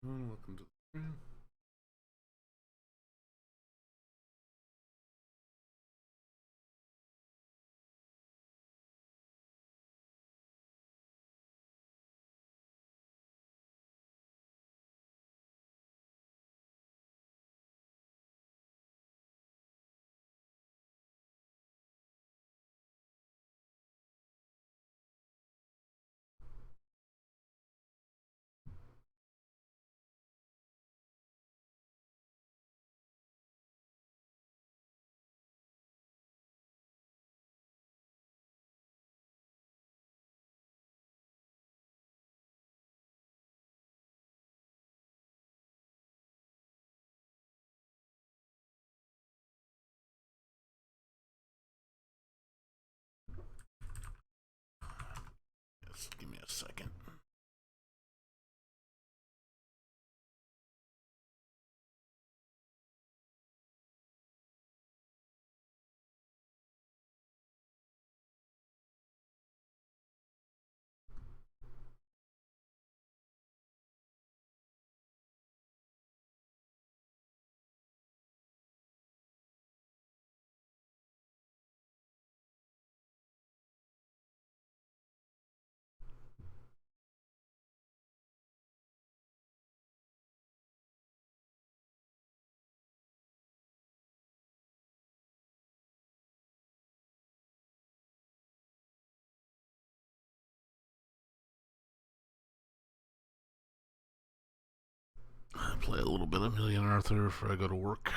Welcome to the stream. Yes, give me a second. I play a little bit of Million Arthur before I go to work.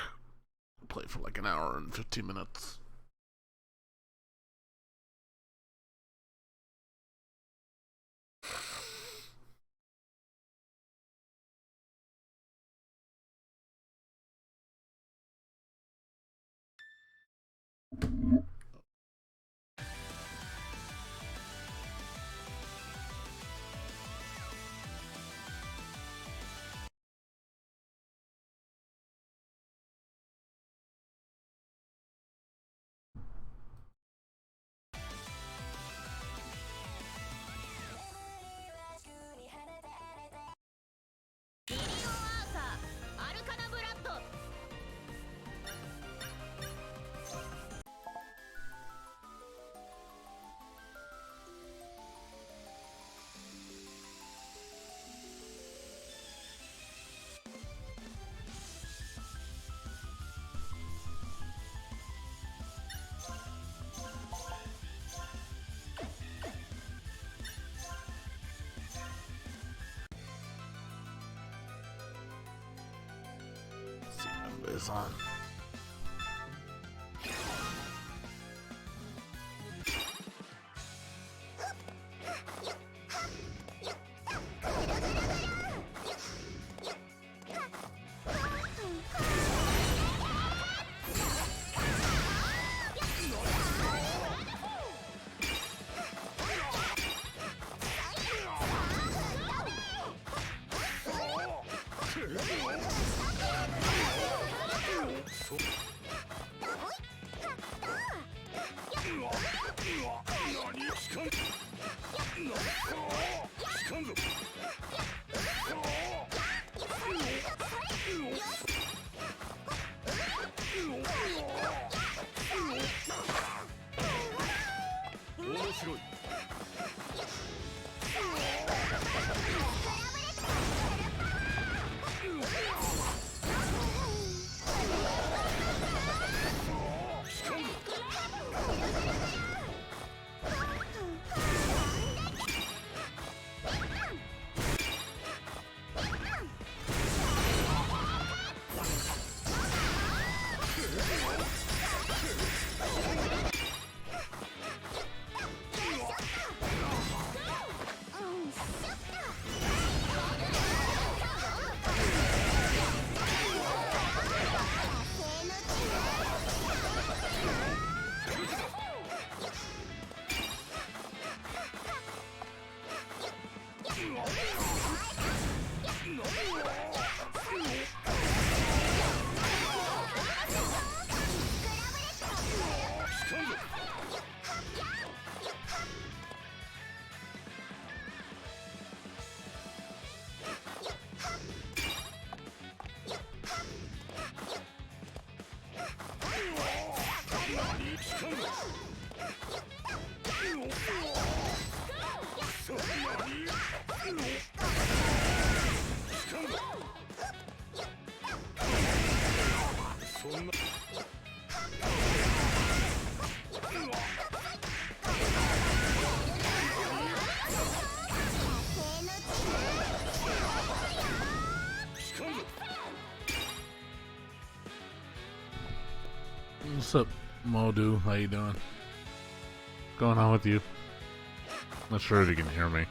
Play for like an hour and 15 minutes. Let's see if everybody's on. What's up, Modu? How you doing? What's going on with you? Not sure if you can hear me.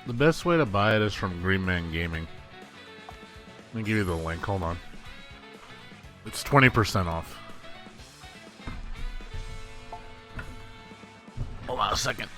The best way to buy it is from Green Man Gaming. Let me give you the link. Hold on. It's 20% off. Hold on a second.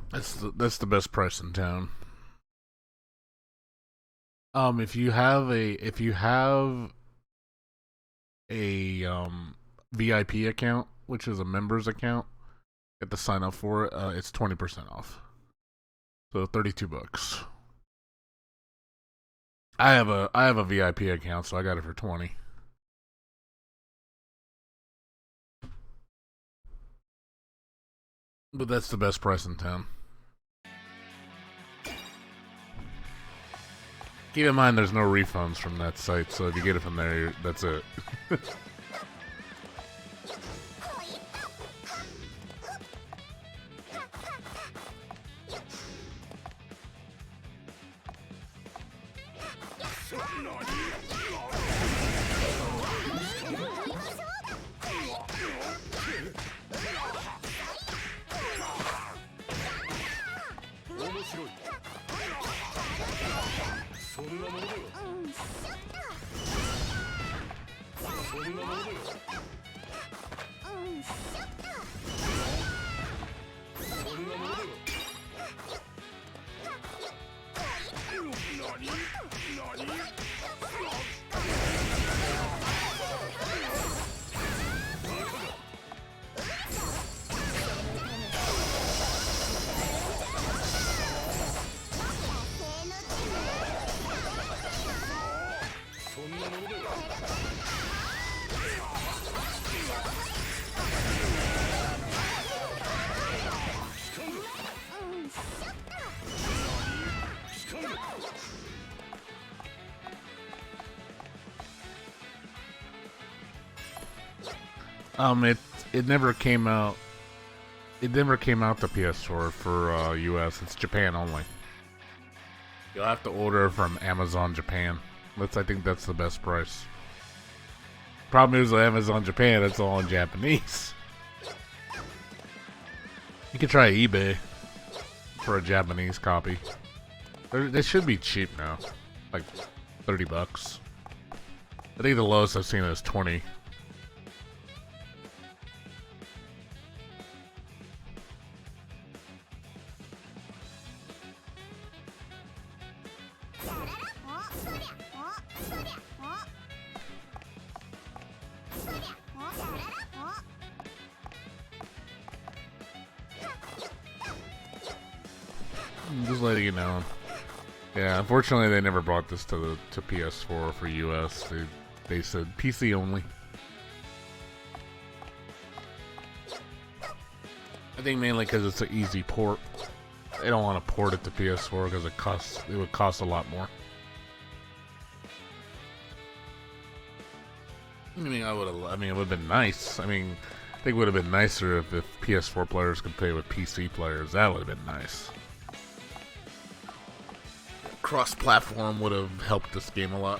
That's the best price in town. If you have a VIP account, which is a members account, you have to sign up for it. It's 20% off. So $32. I have a VIP account, so I got it for 20. But that's the best price in town. Keep in mind there's no refunds from that site, so if you get it from there, that's it. It never came out. It never came out to PS4 for US. It's Japan only. You'll have to order from Amazon Japan. I think that's the best price. Problem is with Amazon Japan, it's all in Japanese. You can try eBay for a Japanese copy. They should be cheap now, like $30. I think the lowest I've seen is 20. Just letting you know. Yeah, unfortunately they never brought this to PS4 for US. They said PC only. I think mainly because it's an easy port. They don't want to port it to PS4 because it would cost a lot more. I mean, it would have been nice. I think it would have been nicer if PS4 players could play with PC players. That would have been nice. cross-platform would have helped this game a lot.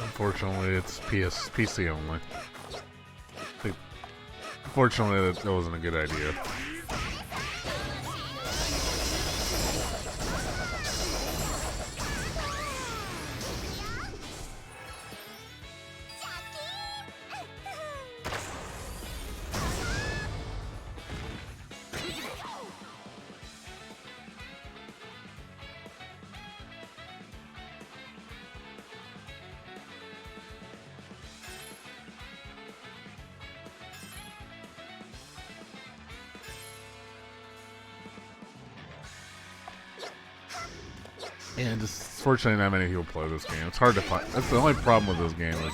Unfortunately, it's PC only. Unfortunately, that wasn't a good idea. And just fortunately, not many people play this game. It's hard to find. That's the only problem with this game is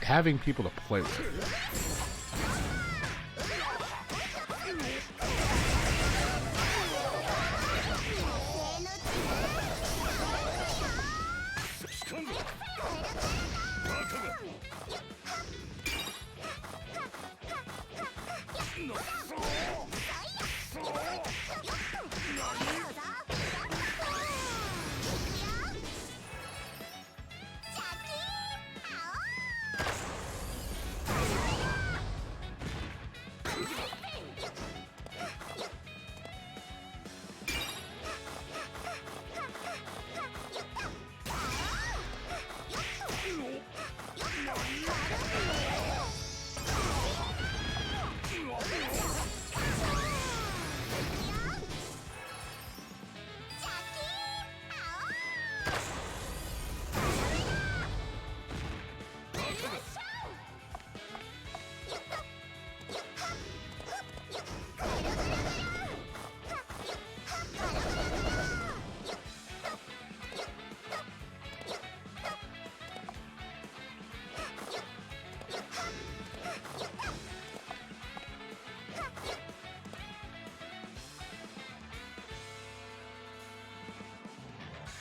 having people to play with.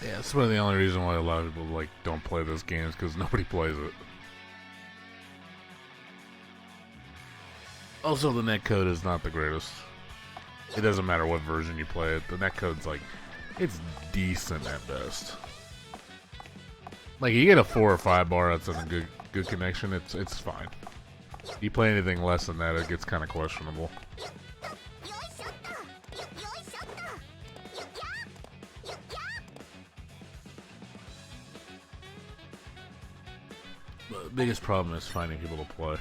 Yeah, it's one of the only reasons why a lot of people don't play this game is because nobody plays it. Also, the netcode is not the greatest. It doesn't matter what version you play it. The netcode's it's decent at best. You get a 4 or 5 bar that's in a good connection, it's fine. You play anything less than that, it gets kind of questionable. But the biggest problem is finding people to play.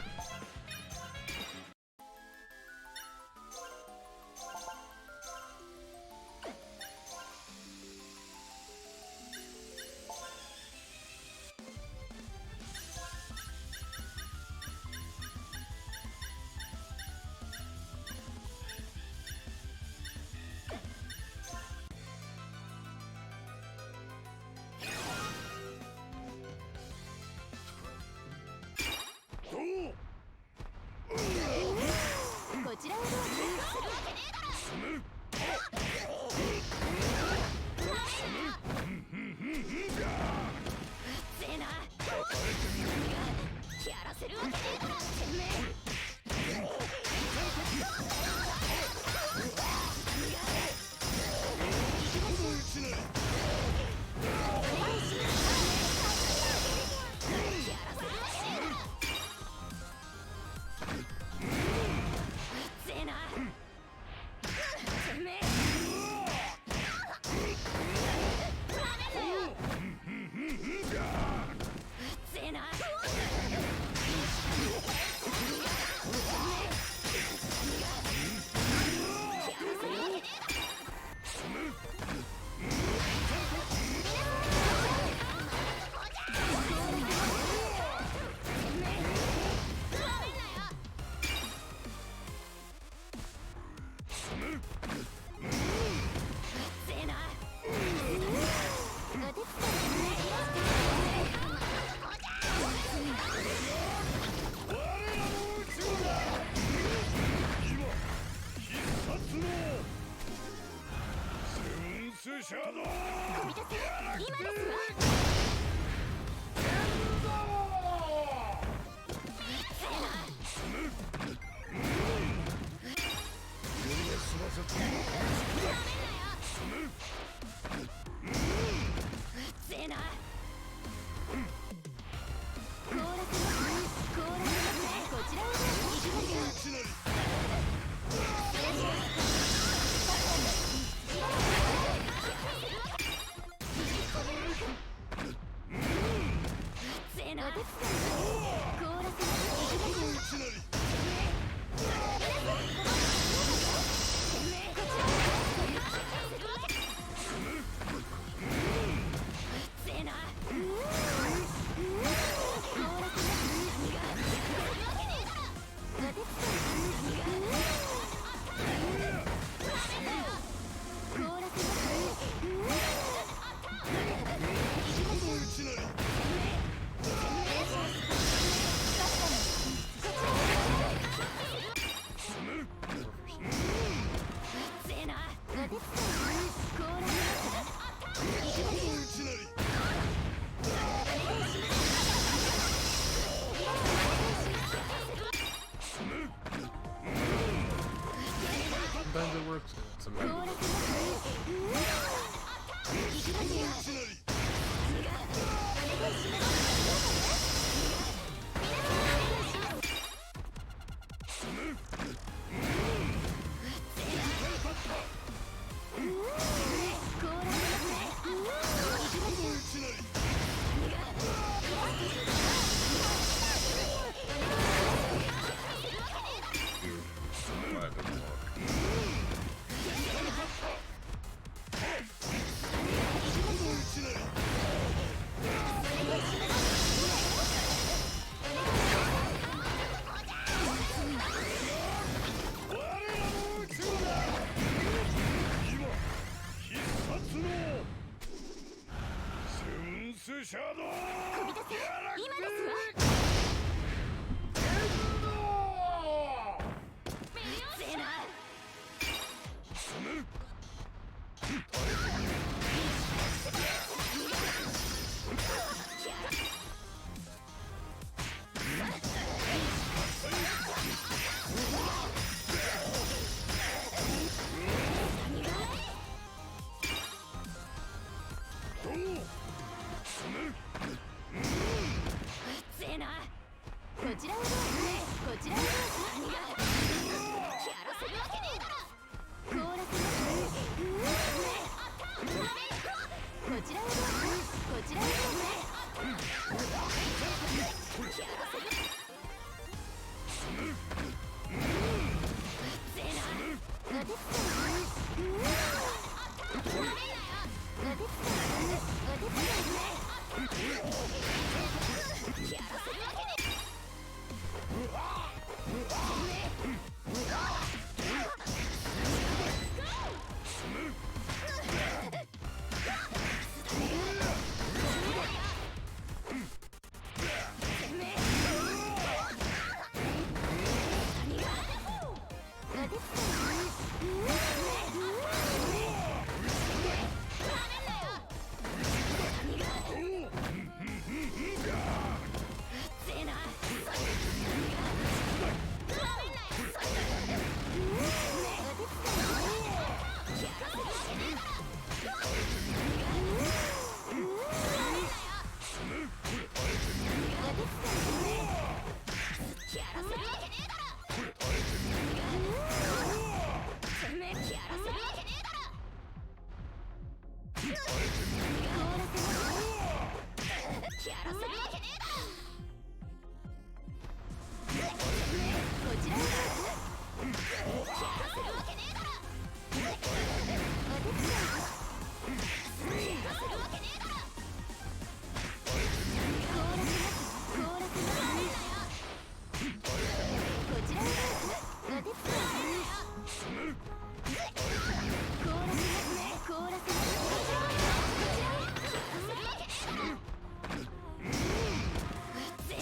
Sometimes it works, sometimes it doesn't.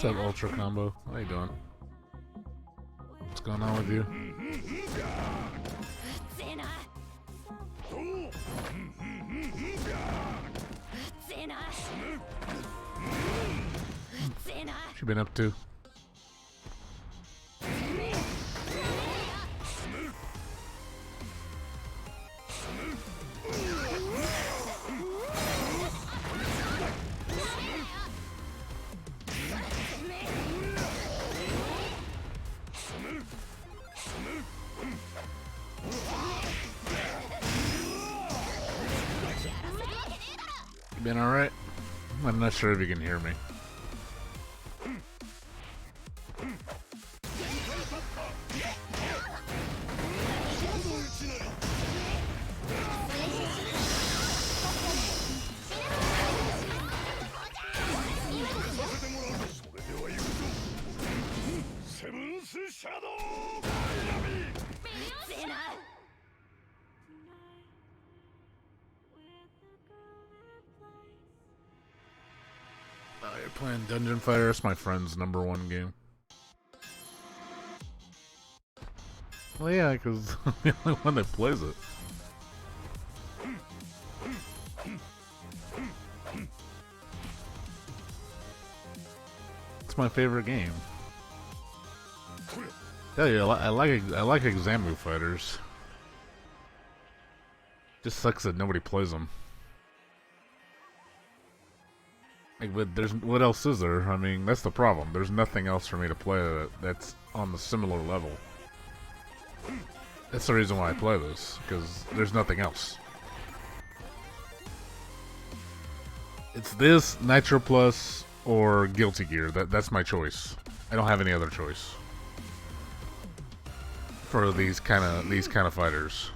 What's up, Ultra Combo? How you doing? What's going on with you? you been up to? You been alright? I'm not sure if you can hear me. You're playing Dungeon Fighter. It's my friend's #1 game. Well, yeah, because I'm the only one that plays it. It's my favorite game. Tell you, I like Examu fighters. Just sucks that nobody plays them. Like, but there's what else is there? I mean, that's the problem. There's nothing else for me to play that's on the similar level. That's the reason why I play this, because there's nothing else. It's this, Nitro Plus, or Guilty Gear. That's my choice. I don't have any other choice for these kind of fighters.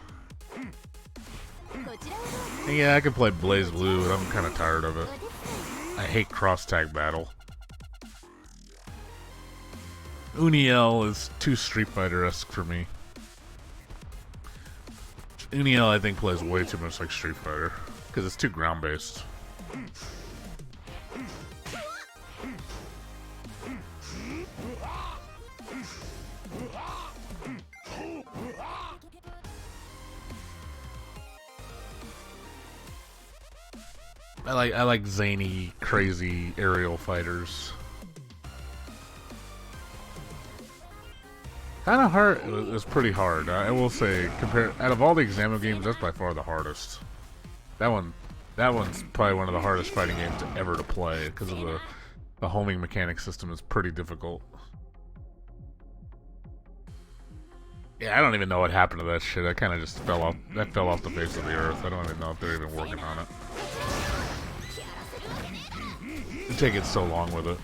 And yeah, I can play Blaze Blue, but I'm kind of tired of it. I hate cross-tag battle. Uniel is too Street Fighter-esque for me. Uniel, I think, plays way too much like Street Fighter, because it's too ground-based. I like zany, crazy aerial fighters. Kind of hard. It's pretty hard. I will say, out of all the Examo games, that's by far the hardest. That one's probably one of the hardest fighting games ever to play because of the homing mechanic system is pretty difficult. Yeah, I don't even know what happened to that shit. I kind of just fell off. That fell off the face of the earth. I don't even know if they're even working on it. They take it so long with it.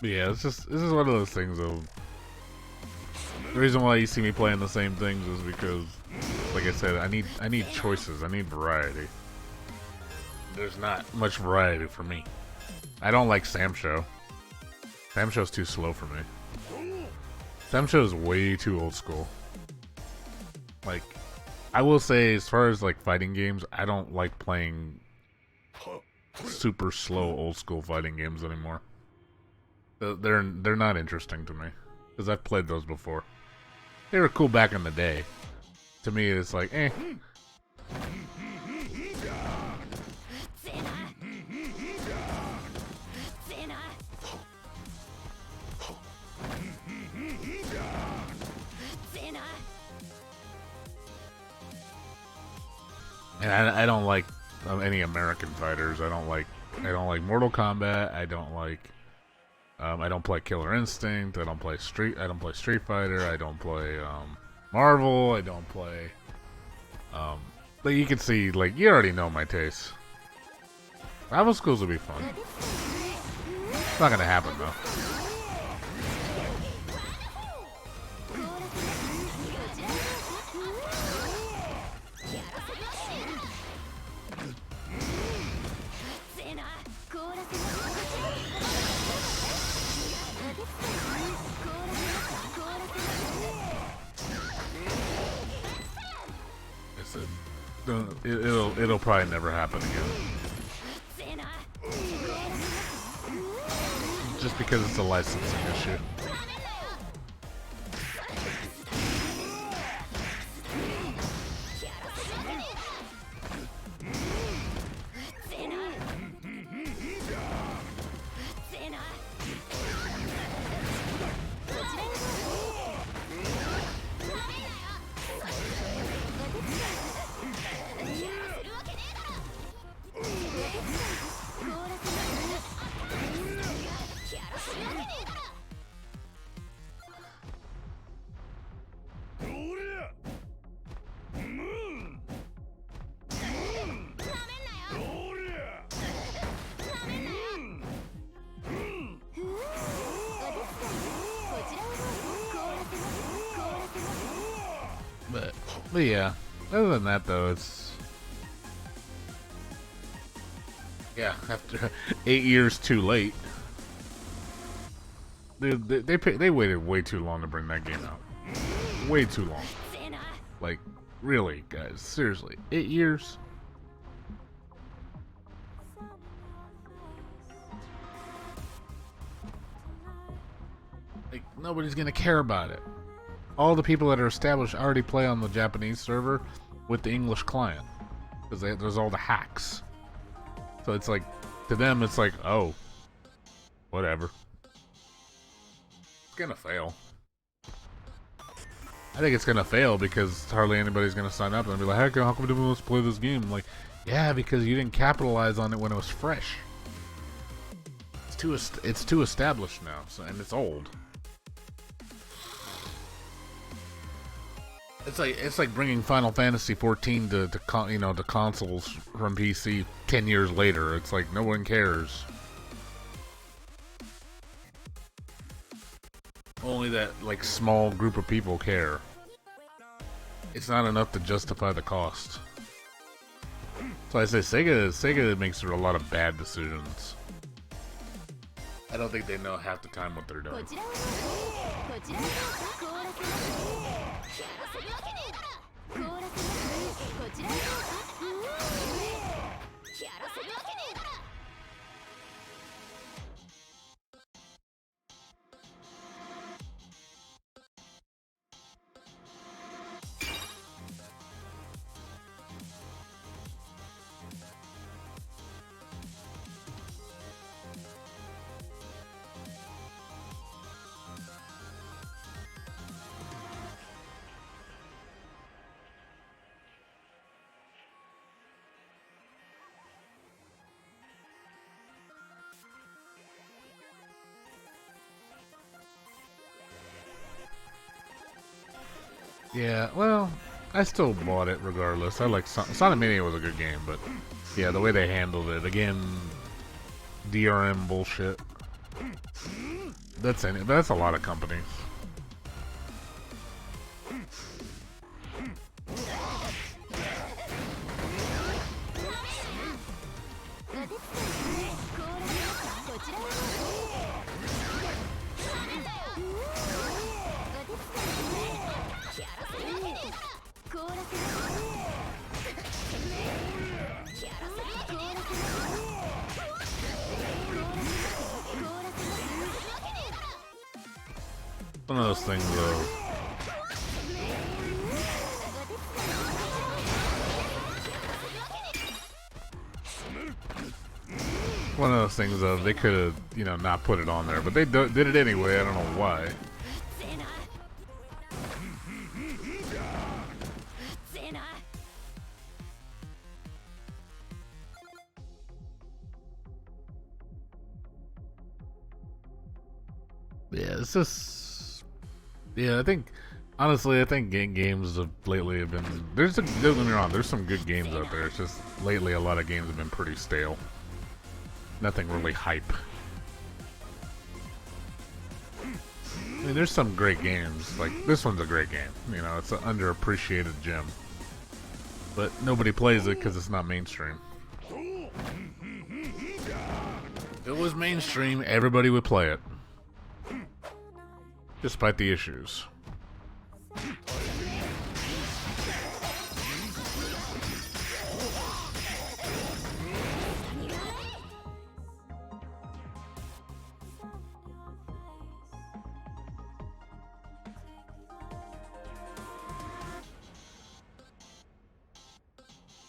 Yeah, this is one of those things of the reason why you see me playing the same things is because, like I said, I need choices, I need variety. There's not much variety for me. I don't like Samsho. Samsho's too slow for me. Samsho is way too old school. Like, I will say, as far as like fighting games, I don't like playing super slow old school fighting games anymore. They're not interesting to me because I've played those before. They were cool back in the day. To me, it's like, eh. And I don't like any American fighters. I don't like I don't like Mortal Kombat. I don't like. I don't play Killer Instinct. I don't play Street Fighter. I don't play Marvel. I don't play. But you can see, like, you already know my tastes. Rival schools will be fun. It's not gonna happen though. It'll probably never happen again. Just because it's a licensing issue. But yeah, other than that though, it's after 8 years too late. Dude, they waited way too long to bring that game out. Way too long. Like, really, guys, seriously, 8 years. Like, nobody's gonna care about it. All the people that are established already play on the Japanese server with the English client because there's all the hacks. So it's like, to them, it's like, oh, whatever. It's gonna fail. I think it's gonna fail because hardly anybody's gonna sign up and be like, heck, how come we didn't want to play this game? I'm like, yeah, because you didn't capitalize on it when it was fresh. It's too established now, and it's old. It's like bringing Final Fantasy 14 to consoles from PC 10 years later. It's like no one cares. Only that like small group of people care. It's not enough to justify the cost. So I say Sega makes a lot of bad decisions. I don't think they know half the time what they're doing. Yeah, well, I still bought it regardless. I like Sonic Mania was a good game, but yeah, the way they handled it, again, DRM bullshit. That's a lot of companies. One of those things, though. One of those things, though. They could have, not put it on there, but they did it anyway. I don't know why. Yeah, it's just, yeah. I think games of lately have been. Don't get me wrong. There's some good games out there. It's just lately a lot of games have been pretty stale. Nothing really hype. I mean, there's some great games. Like this one's a great game. You know, it's an underappreciated gem. But nobody plays it because it's not mainstream. If it was mainstream, everybody would play it. Despite the issues.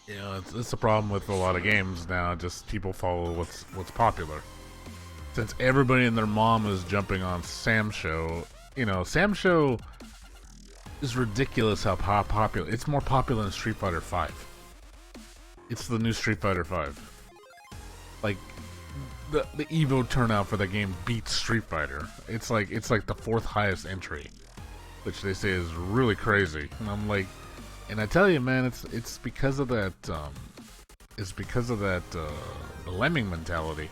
You know, it's the problem with a lot of games now. Just people follow what's popular. Since everybody and their mom is jumping on Sam Show, you know, Sam Show is ridiculous how popular. It's more popular than Street Fighter V. It's the new Street Fighter V. Like the Evo turnout for the game beats Street Fighter. It's like the fourth highest entry, which they say is really crazy. And I'm like. And I tell you, man, it's because of that. The lemming mentality.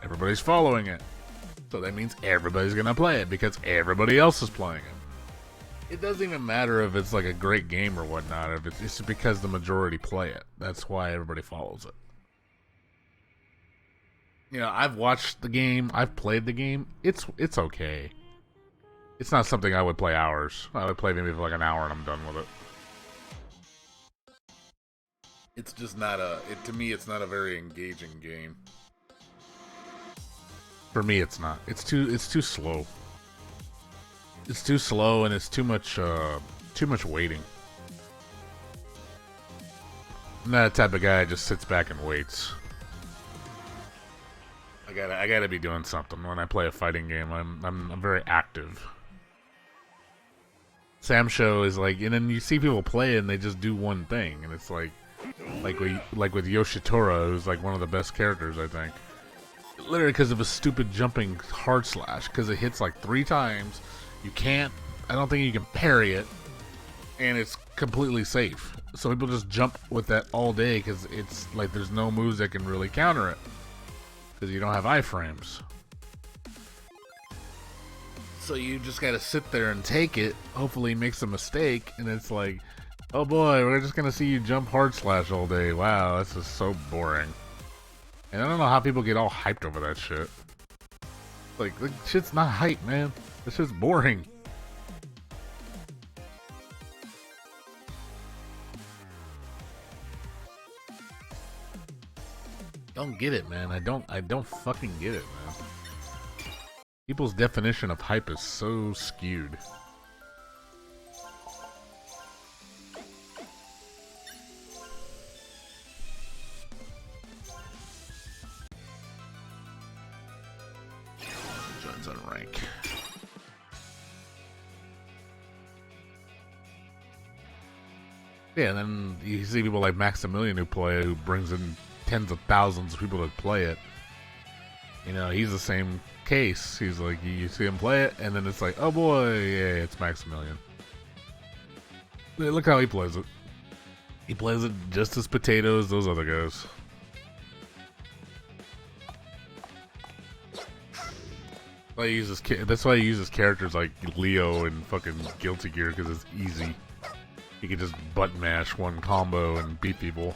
Everybody's following it, so that means everybody's gonna play it because everybody else is playing it. It doesn't even matter if it's like a great game or whatnot. If it's because the majority play it. That's why everybody follows it. You know, I've watched the game. I've played the game. It's okay. It's not something I would play hours. I would play maybe for like an hour and I'm done with it. It's just not to me, it's not a very engaging game. For me, it's not. It's too slow. It's too slow and it's too much waiting. I'm not the type of guy that just sits back and waits. I gotta be doing something when I play a fighting game. I'm very active. Sam Show is like, and then you see people play it and they just do one thing, and it's like with Yoshitora, who's like one of the best characters, I think. Literally because of a stupid jumping hard slash, because it hits like 3 times. I don't think you can parry it, and it's completely safe. So people just jump with that all day because it's like there's no moves that can really counter it because you don't have iframes. So you just gotta sit there and take it. Hopefully he makes a mistake, and it's like, oh boy, we're just gonna see you jump hard slash all day. Wow, this is so boring. And I don't know how people get all hyped over that shit. Like shit's not hype, man. This shit's boring. Don't get it, man. I don't fucking get it, man. People's definition of hype is so skewed. Joins on rank. Yeah, and then you see people like Maximilian who play it, who brings in tens of thousands of people to play it. You know, he's the same case. He's like, you see him play it, and then it's like, oh boy, yeah, it's Maximilian. Look how he plays it. He plays it just as potato as those other guys. That's why he uses characters like Leo and fucking Guilty Gear, because it's easy. You can just butt mash one combo and beat people.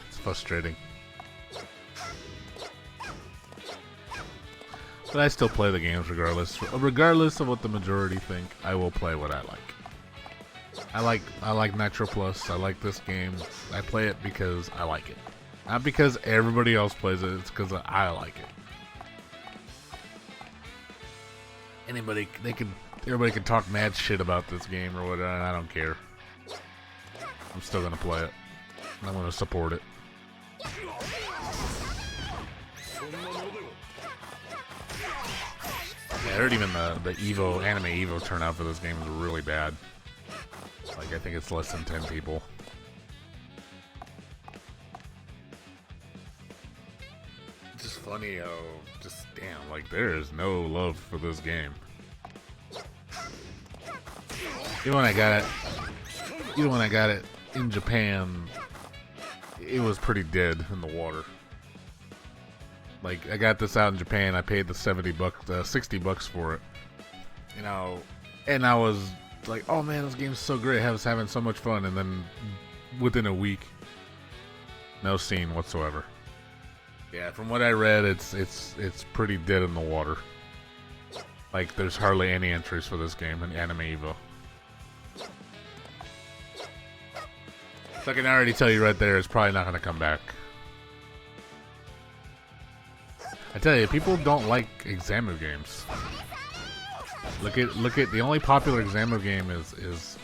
It's frustrating. But I still play the games regardless. Regardless of what the majority think, I will play what I like. I like Nitro Plus. I like this game. I play it because I like it. Not because everybody else plays it, it's because I like it. everybody can talk mad shit about this game or whatever, and I don't care. I'm still gonna play it. I'm gonna support it. Yeah, I heard even the Evo, anime Evo turnout for this game is really bad. Like, I think it's less than 10 people. It's just funny how, just damn, like, there is no love for this game. Even when I got it in Japan, it was pretty dead in the water. Like, I got this out in Japan, I paid the $60 for it. You know, and I was like, oh man, this game's so great, I was having so much fun, and then within a week, no scene whatsoever. Yeah, from what I read, it's pretty dead in the water. Like, there's hardly any entries for this game in Anime Evo. So I can already tell you right there, it's probably not going to come back. I tell you, people don't like Examu games. Look at the only popular Examu game is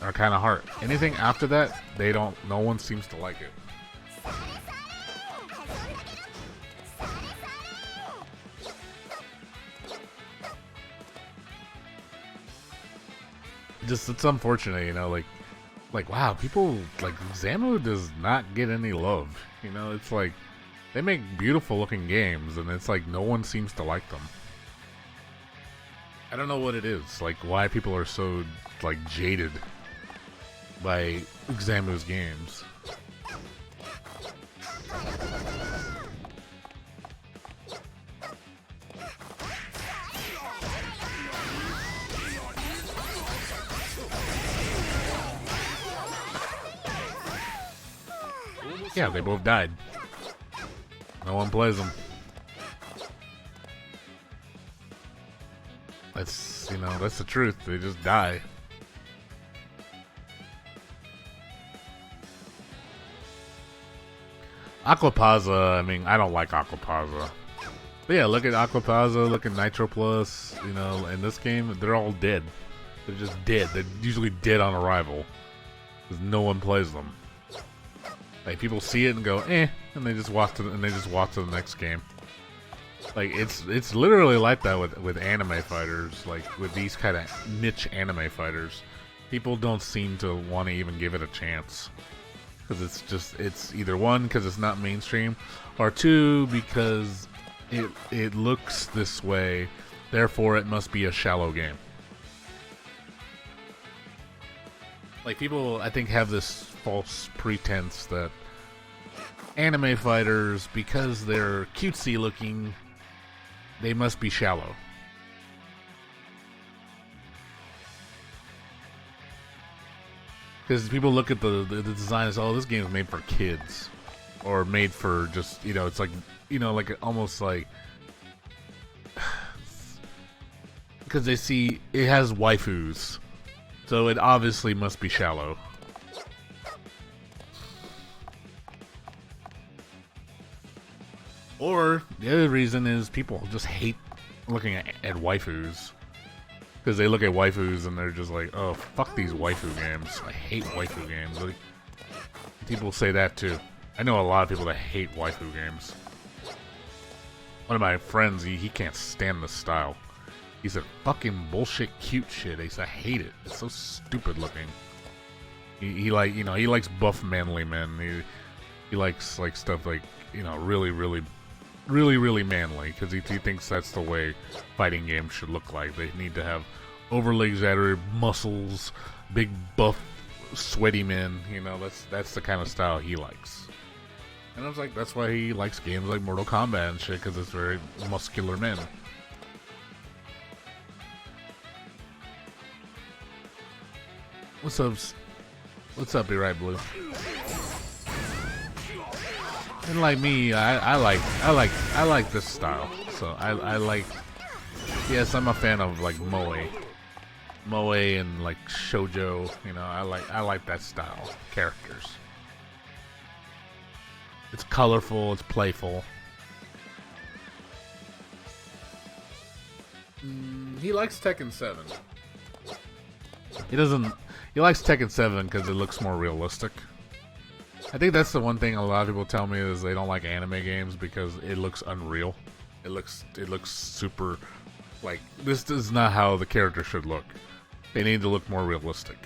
Arcana Heart. Anything after that, no one seems to like it. Just, it's unfortunate, you know, like wow, people, like, Examu does not get any love. You know, it's like, they make beautiful looking games, and it's like no one seems to like them. I don't know what it is, like why people are so, like, jaded by Examu's games. Yeah, they both died. No one plays them. That's, you know, that's the truth. They just die. Aquapazza, I mean, I don't like Aquapazza. But yeah, look at Aquapazza, look at Nitro Plus, you know, in this game, they're all dead. They're just dead. They're usually dead on arrival. Because no one plays them. Like, people see it and go, eh, and they just walk to the next game. Like, it's literally like that with anime fighters, like with these kind of niche anime fighters. People don't seem to want to even give it a chance. Because it's either one, because it's not mainstream, or two, because it looks this way, therefore it must be a shallow game. Like, people, I think, have this false pretense that anime fighters, because they're cutesy looking, they must be shallow. Because people look at the design and say, oh, this game is made for kids. Or made for just, you know, it's like, you know, like almost like... Because they see it has waifus. So it obviously must be shallow. Or the other reason is people just hate looking at waifus. Because they look at waifus and they're just like, oh, fuck these waifu games. I hate waifu games. Like, people say that too. I know a lot of people that hate waifu games. One of my friends, he can't stand the style. He said, fucking bullshit cute shit. He said, I hate it. It's so stupid looking. He like, you know, he likes buff manly men. He likes like stuff like, you know, really manly, because he thinks that's the way fighting games should look like. They need to have overly exaggerated muscles, big buff, sweaty men. You know, that's the kind of style he likes. And I was like, that's why he likes games like Mortal Kombat and shit, because it's very muscular men. What's up? What's up, Be Right Blue? And like me, I like this style. So I like. Yes, I'm a fan of like moe and like shoujo. You know, I like that style characters. It's colorful. It's playful. He likes Tekken 7. He doesn't. He likes Tekken 7 because it looks more realistic. I think that's the one thing a lot of people tell me is they don't like anime games because it looks unreal. It looks super. Like, this is not how the character should look. They need to look more realistic.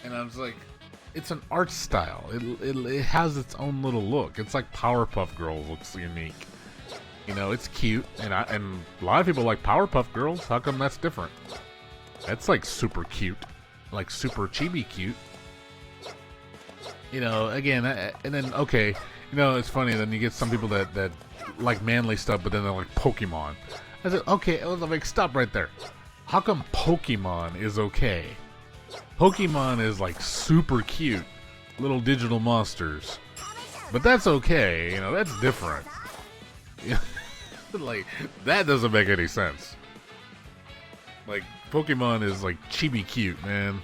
And I was like, it's an art style. It has its own little look. It's like Powerpuff Girls looks unique. You know, it's cute, and a lot of people like Powerpuff Girls. How come that's different? That's like super cute, like super chibi cute. You know, again, and then okay, you know, it's funny. Then you get some people that like manly stuff, but then they're like Pokemon. I said, okay, I was like, stop right there. How come Pokemon is okay? Pokemon is like super cute, little digital monsters, but that's okay. You know, that's different. Like, that doesn't make any sense. Like, Pokemon is like chibi cute, man.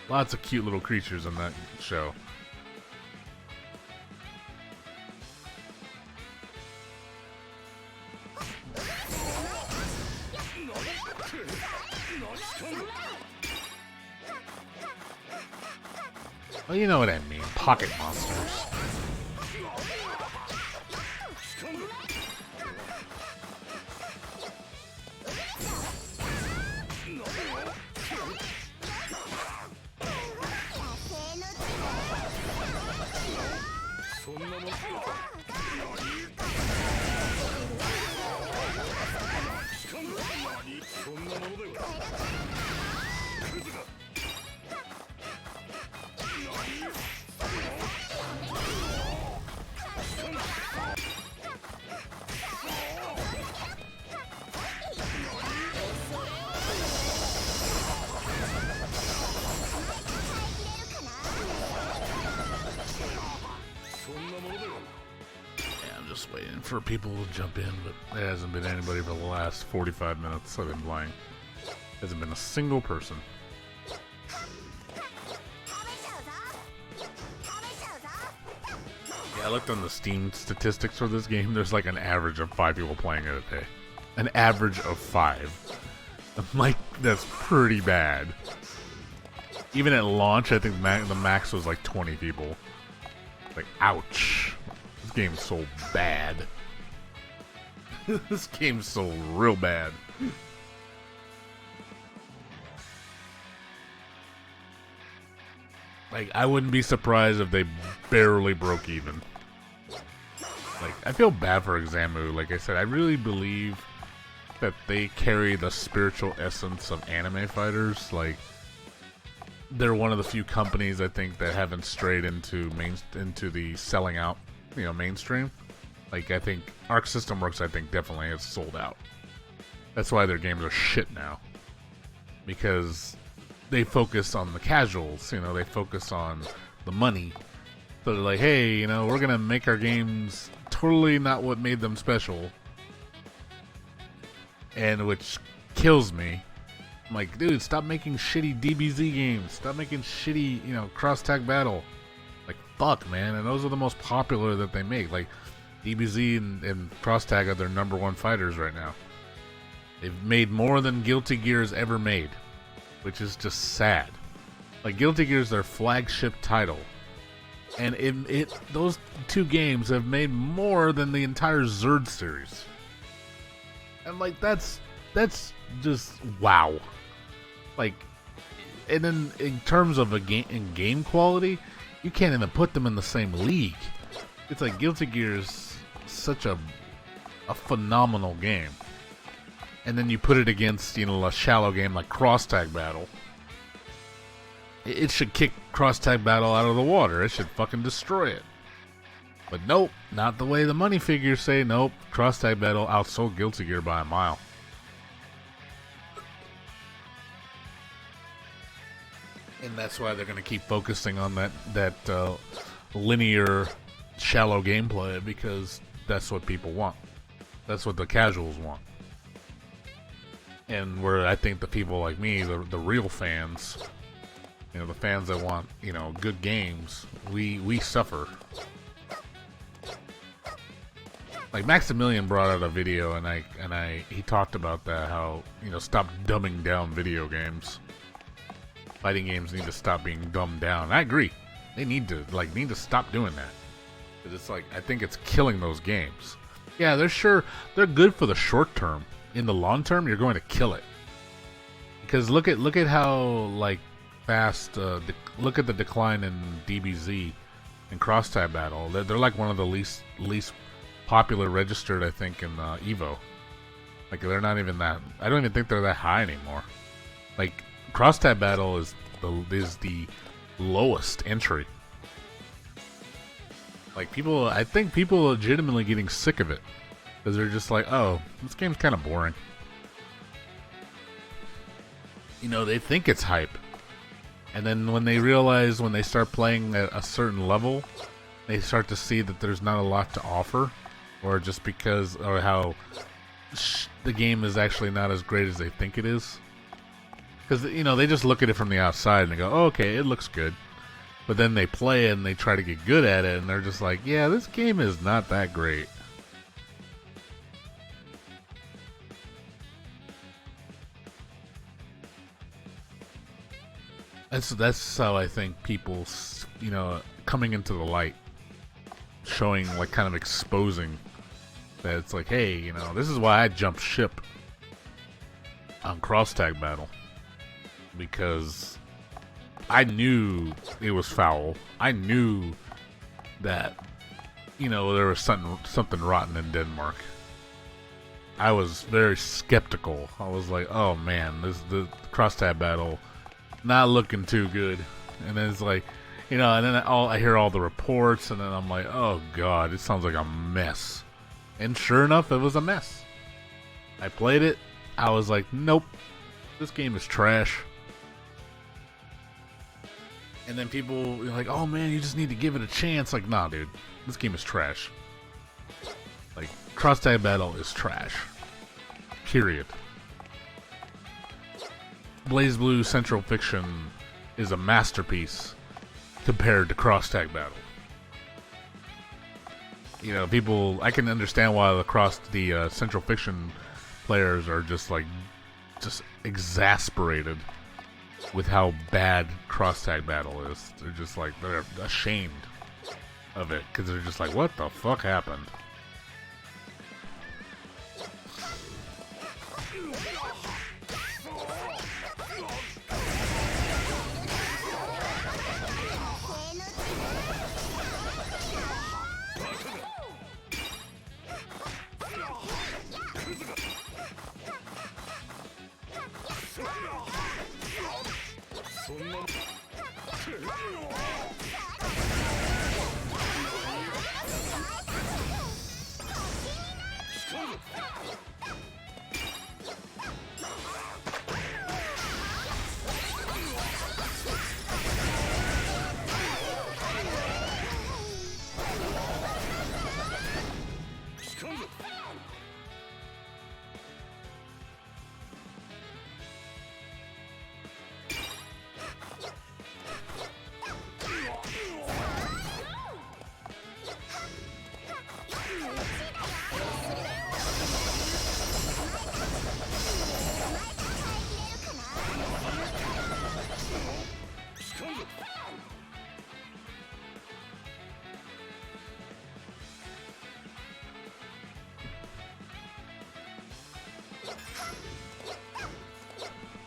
Lots of cute little creatures in that show. Well, you know what I mean. Pocket monsters. Waiting for people to jump in, but there hasn't been anybody for the last 45 minutes I've been playing. Hasn't been a single person. Yeah, I looked on the Steam statistics for this game. There's like an average of 5 people playing it a day. An average of 5. I'm like, that's pretty bad. Even at launch, I think the max was like 20 people. Like, ouch. This game's so bad. This game's so real bad. Like, I wouldn't be surprised if they barely broke even. Like, I feel bad for Examu. Like I said, I really believe that they carry the spiritual essence of anime fighters. Like, they're one of the few companies, I think, that haven't strayed into the selling out, you know, mainstream. Like, I think Arc System Works, I think, definitely has sold out. That's why their games are shit now, because they focus on the casuals. You know, they focus on the money. So they're like, hey, you know, we're gonna make our games totally not what made them special, and which kills me. I'm like, dude, stop making shitty DBZ games. Stop making shitty, you know, cross-tag battle. Like, fuck, man. And those are the most popular that they make. Like, DBZ and cross-tag are their #1 fighters right now. They've made more than Guilty Gear's ever made, which is just sad. Like, Guilty Gear's their flagship title, and those two games have made more than the entire Zerd series. And like, that's just wow. Like, and then in terms of game quality, you can't even put them in the same league. It's like Guilty Gear is such a phenomenal game, and then you put it against, you know, a shallow game like Cross Tag Battle. It should kick Cross Tag Battle out of the water. It should fucking destroy it. But nope, not the way the money figures say. Nope, Cross Tag Battle outsold Guilty Gear by a mile. And that's why they're going to keep focusing on that linear, shallow gameplay, because that's what people want. That's what the casuals want. And where I think the people like me, the real fans, you know, the fans that want, you know, good games, we suffer. Like Maximilian brought out a video, and he talked about that, how, you know, stop dumbing down video games. Fighting games need to stop being dumbed down. I agree. They need to stop doing that. 'Cause it's like, I think it's killing those games. Yeah, they're good for the short term. In the long term, you're going to kill it. Because look at how like fast look at the decline in DBZ and cross tab battle. They're like one of the least popular registered, I think, in Evo. Like, they're not even that. I don't even think they're that high anymore. Like, cross tab battle is the lowest entry. Like, I think people are legitimately getting sick of it because they're just like, oh, this game's kind of boring. You know, they think it's hype, and then when they start playing at a certain level, they start to see that there's not a lot to offer, or just because, or how the game is actually not as great as they think it is. Because, you know, they just look at it from the outside and they go, oh, okay, it looks good. But then they play it and they try to get good at it, and they're just like, yeah, this game is not that great. That's how I think people, you know, coming into the light, showing, like, kind of exposing that it's like, hey, you know, this is why I jumped ship on cross tag battle. Because I knew it was foul. I knew that, you know, there was something rotten in Denmark. I was very skeptical. I was like, oh man, the cross tab battle not looking too good. And then it's like, you know, and then I hear all the reports, and then I'm like, oh god, it sounds like a mess. And sure enough, it was a mess. I played it. I was like, nope, this game is trash. And then people are like, oh man, you just need to give it a chance. Like, nah, dude, this game is trash. Like, cross tag battle is trash. Period. BlazBlue Central Fiction is a masterpiece compared to cross tag battle. You know, people, I can understand why the Central Fiction players are just exasperated with how bad cross tag battle is. They're just like, they're ashamed of it because they're just like, what the fuck happened?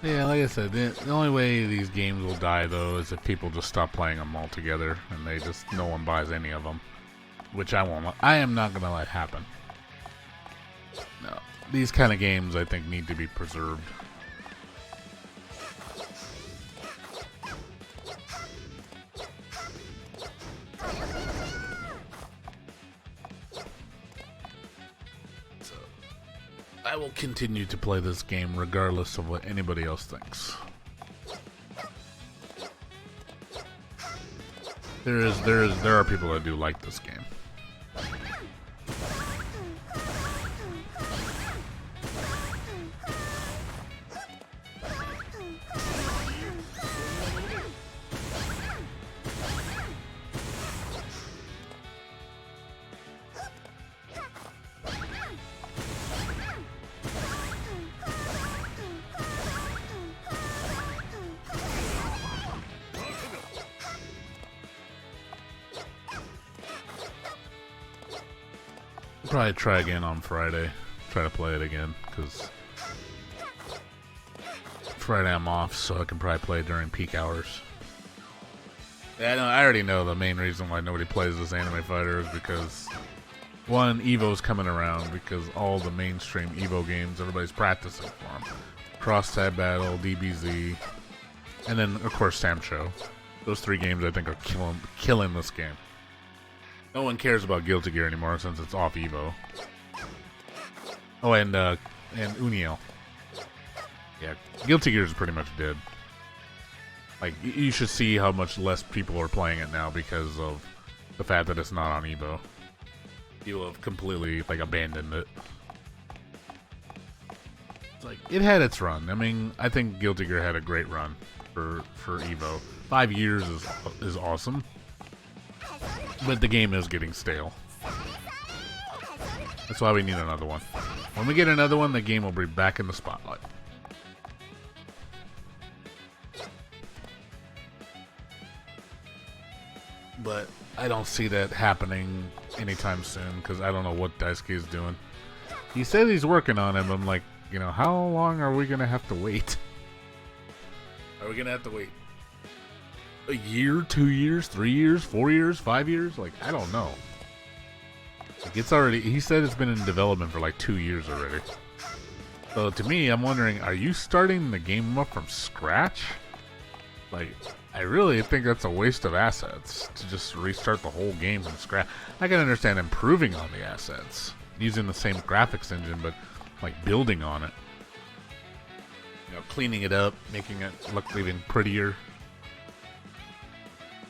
Yeah, like I said, the only way these games will die, though, is if people just stop playing them altogether, and no one buys any of them. Which I won't. I am not going to let happen. No. These kind of games, I think, need to be preserved. I will continue to play this game regardless of what anybody else thinks. There are people that do like this game. Probably try again on Friday. Try to play it again, because Friday I'm off, so I can probably play during peak hours. Yeah, I already know the main reason why nobody plays this anime fighter is because, one, Evo's coming around, because all the mainstream Evo games, everybody's practicing for them. Cross Tab Battle, DBZ, and then, of course, Samcho. Those 3 games, I think, are killing this game. No one cares about Guilty Gear anymore since it's off Evo. Oh, and Uniel. Yeah, Guilty Gear is pretty much dead. Like, you should see how much less people are playing it now because of the fact that it's not on Evo. People have completely, like, abandoned it. It's like, it had its run. I mean, I think Guilty Gear had a great run for Evo. 5 years is awesome. But the game is getting stale. That's why we need another one. When we get another one, the game will be back in the spotlight. But I don't see that happening anytime soon, because I don't know what Daisuke is doing. He said he's working on him. I'm like, you know, how long are we going to have to wait? Are we going to have to wait a year, 2 years, 3 years, 4 years, 5 years? Like, I don't know. Like, it's already, he said it's been in development for like 2 years already. So to me, I'm wondering, are you starting the game up from scratch? Like, I really think that's a waste of assets to just restart the whole game from scratch. I can understand improving on the assets, using the same graphics engine, but like building on it. You know, cleaning it up, making it look even prettier.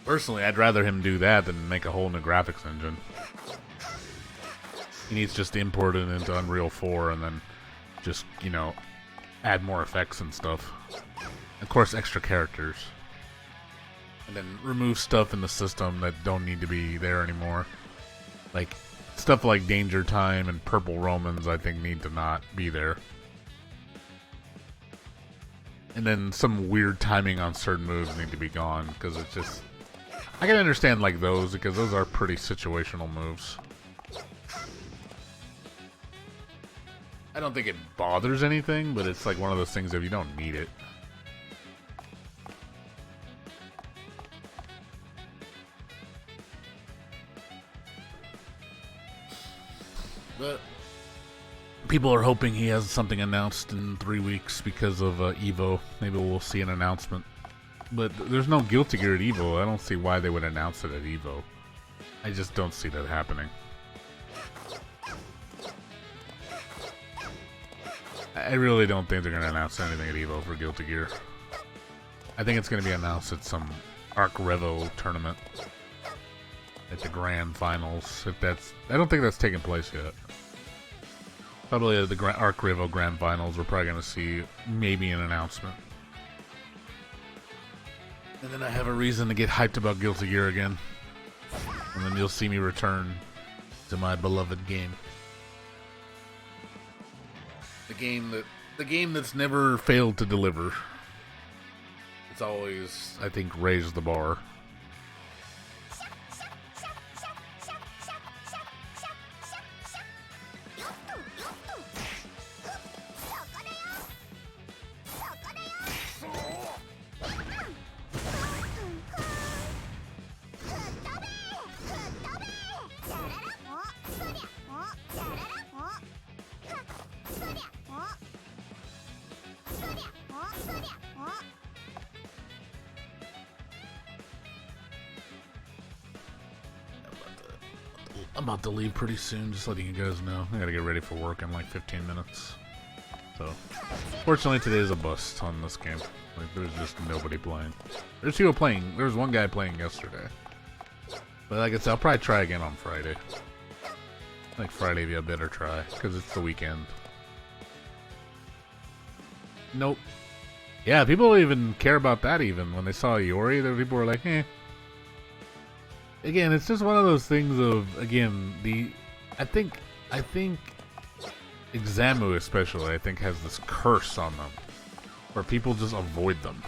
Personally, I'd rather him do that than make a whole new graphics engine. He needs just to import it into Unreal 4 and then just, you know, add more effects and stuff. Of course, extra characters. And then remove stuff in the system that don't need to be there anymore. Like, stuff like Danger Time and Purple Romans, I think, need to not be there. And then some weird timing on certain moves need to be gone, because it's just... I can understand, like, those, because those are pretty situational moves. I don't think it bothers anything, but it's like one of those things that you don't need it. But people are hoping he has something announced in 3 weeks because of Evo. Maybe we'll see an announcement. But there's no Guilty Gear at Evo. I don't see why they would announce it at Evo. I just don't see that happening. I really don't think they're going to announce anything at Evo for Guilty Gear. I think it's going to be announced at some Arc Revo tournament. At the Grand Finals. If that's, I don't think that's taken place yet. Probably at the Arc Revo Grand Finals, we're probably going to see maybe an announcement. And then I have a reason to get hyped about Guilty Gear again. And then you'll see me return to my beloved game. The game that's never failed to deliver. It's always, I think, raised the bar. I'm about to leave pretty soon, just letting you guys know. I gotta get ready for work in like 15 minutes. So, fortunately today is a bust on this game. Like, there's just nobody playing. There's people playing. There was one guy playing yesterday. But like I said, I'll probably try again on Friday. I think Friday would be a better try, because it's the weekend. Nope. Yeah, people don't even care about that even. When they saw Iori, there people were like, eh. Again, it's just one of those things of, again, I think Examu especially, I think, has this curse on them where people just avoid them.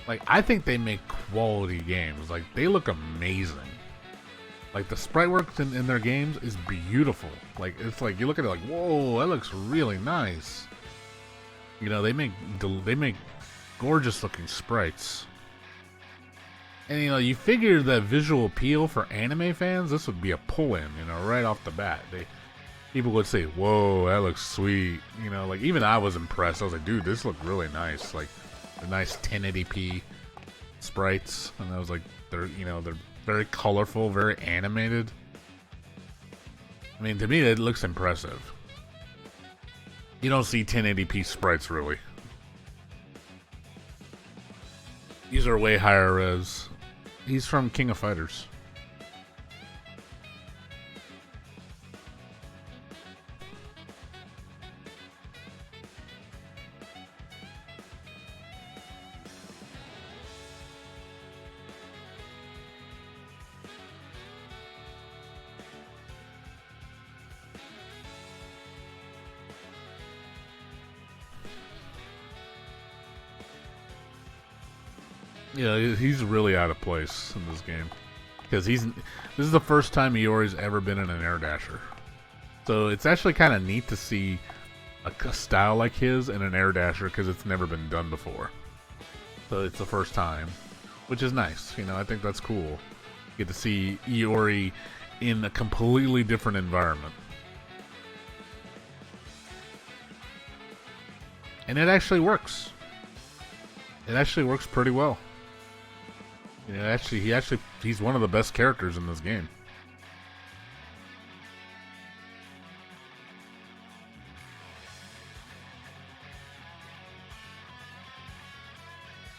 Like, I think they make quality games. Like, they look amazing. Like the sprite work in their games is beautiful. Like it's like you look at it like, whoa, that looks really nice. You know, they make gorgeous looking sprites. And you know, you figure that visual appeal for anime fans, this would be a pull-in, you know, right off the bat. People would say, whoa, that looks sweet. You know, like even I was impressed. I was like, dude, this looked really nice. Like the nice 1080p sprites. And I was like, they're very colorful, very animated. I mean, to me, it looks impressive. You don't see 1080p sprites, really. These are way higher res. He's from King of Fighters. Yeah, he's really out of place in this game because this is the first time Iori's ever been in an air dasher. So it's actually kind of neat to see a style like his in an air dasher because it's never been done before. So it's the first time, which is nice. You know, I think that's cool. You get to see Iori in a completely different environment. And it actually works. It actually works pretty well. You know, he's one of the best characters in this game.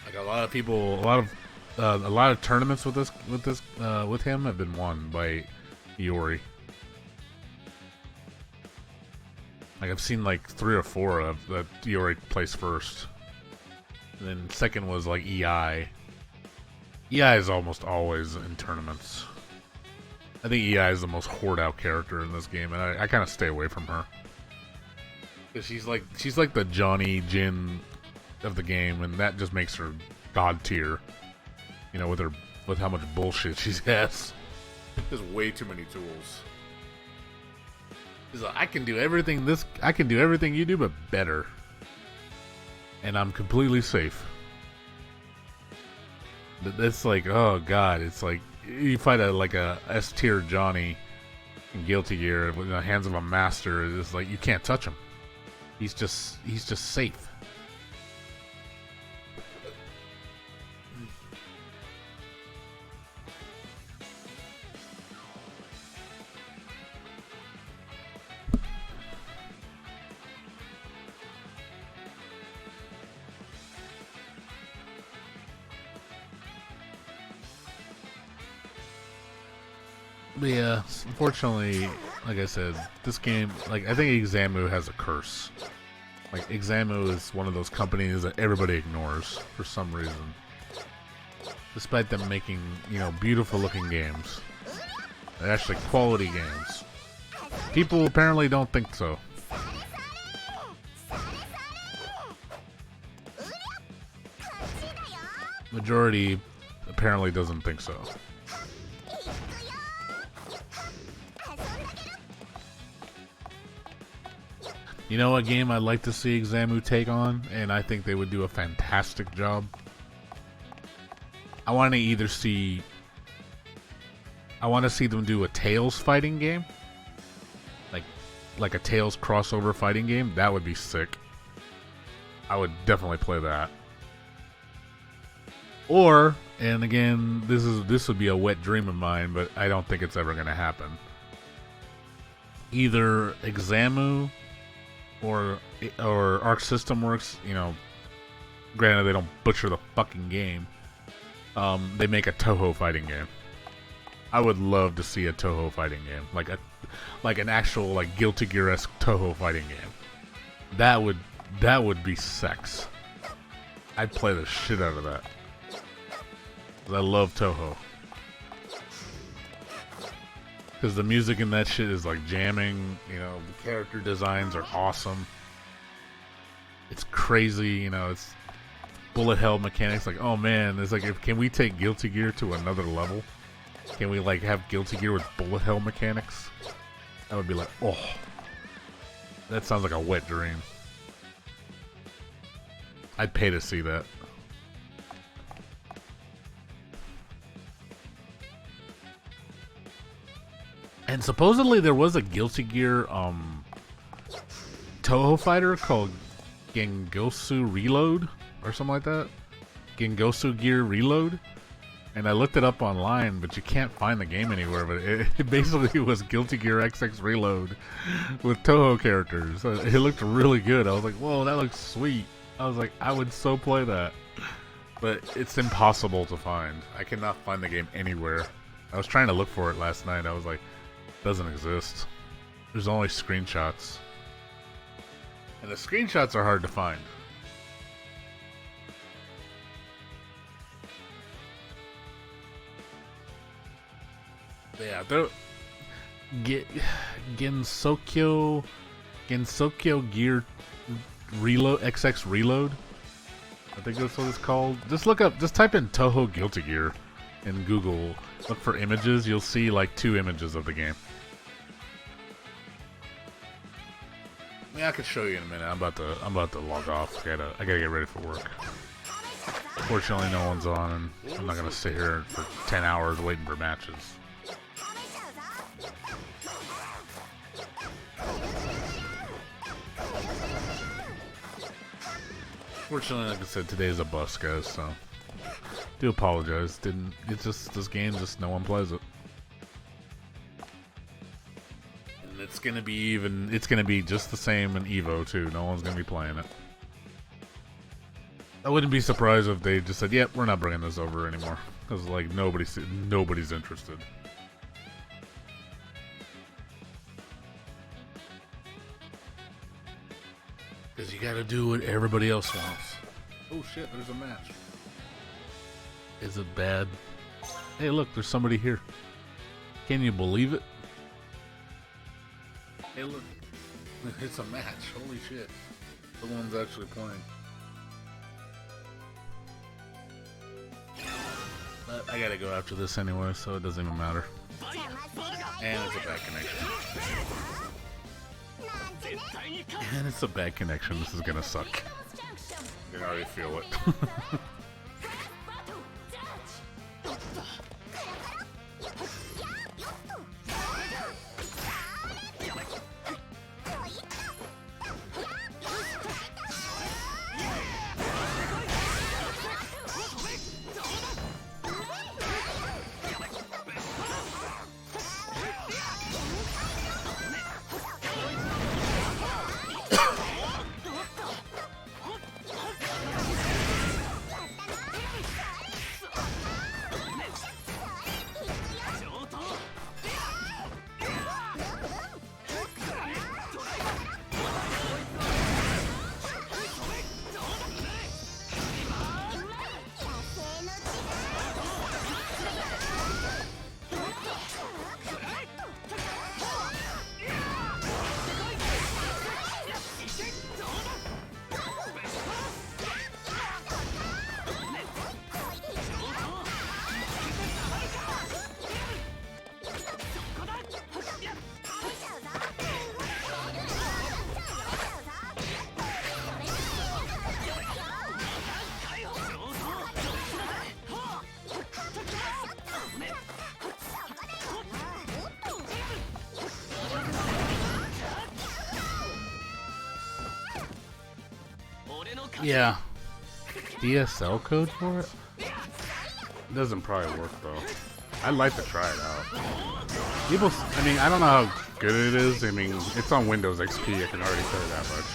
Like a lot of tournaments with him have been won by Iori. Like I've seen like 3 or 4 of that Iori placed first, and then second was like EI. EI is almost always in tournaments. I think EI is the most hoard out character in this game, and I kind of stay away from her because she's like the Johnny Jin of the game, and that just makes her god tier. You know, with how much bullshit she has. There's way too many tools. She's like, I can do everything you do, but better, and I'm completely safe. It's like, oh god, it's like you fight a S tier Johnny in Guilty Gear in the hands of a master. It's like you can't touch him. He's just safe. But yeah, unfortunately, like I said, this game, like I think Examu has a curse. Like Examu is one of those companies that everybody ignores for some reason, despite them making, you know, beautiful looking games. They're actually quality games. People apparently don't think so. Majority apparently doesn't think so. You know what game I'd like to see Examu take on, and I think they would do a fantastic job? I want to see them do a Tales fighting game. Like a Tales crossover fighting game. That would be sick. I would definitely play that. Or, and again, this would be a wet dream of mine, but I don't think it's ever going to happen. Either Examu or Arc System Works, you know, granted they don't butcher the fucking game, they make a Toho fighting game. I would love to see a Toho fighting game, like an actual like Guilty Gear-esque Toho fighting game. That would be sex. I'd play the shit out of that. 'Cause I love Toho. Because the music in that shit is like jamming, you know, the character designs are awesome. It's crazy, you know, it's bullet hell mechanics. Like, oh man, it's like, can we take Guilty Gear to another level? Can we like have Guilty Gear with bullet hell mechanics? That would be like, oh, that sounds like a wet dream. I'd pay to see that. And supposedly there was a Guilty Gear Toho fighter called Gengosu Reload or something like that. Gengosu Gear Reload. And I looked it up online, but you can't find the game anywhere. But it basically was Guilty Gear XX Reload with Toho characters. It looked really good. I was like, whoa, that looks sweet. I was like, I would so play that. But it's impossible to find. I cannot find the game anywhere. I was trying to look for it last night. I was like, it doesn't exist. There's only screenshots. And the screenshots are hard to find. Yeah, Gensokyo Gear Reload XX Reload. I think that's what it's called. Just type in Toho Guilty Gear in Google. Look for images. You'll see like 2 images of the game. Yeah, I could show you in a minute. I'm about to log off. I gotta get ready for work. Fortunately, no one's on, and I'm not gonna sit here for 10 hours waiting for matches. Fortunately, like I said, today is a bust, guys, so do apologize. It's just this game, just no one plays it. And it's gonna be just the same in Evo too. No one's gonna be playing it. I wouldn't be surprised if they just said, "Yep, we're not bringing this over anymore," because like nobody's interested. Because you gotta do what everybody else wants. Oh shit, there's a match. Is it bad? Hey look, there's somebody here. Can you believe it? Hey look, it's a match. Holy shit. Someone's actually playing. But I gotta go after this anyway, so it doesn't even matter. And it's a bad connection. And it's a bad connection. This is gonna suck. I can already feel it. Yeah. DSL code for it? It doesn't probably work though. I'd like to try it out. People, I mean, I don't know how good it is. I mean, it's on Windows XP, I can already tell you that much.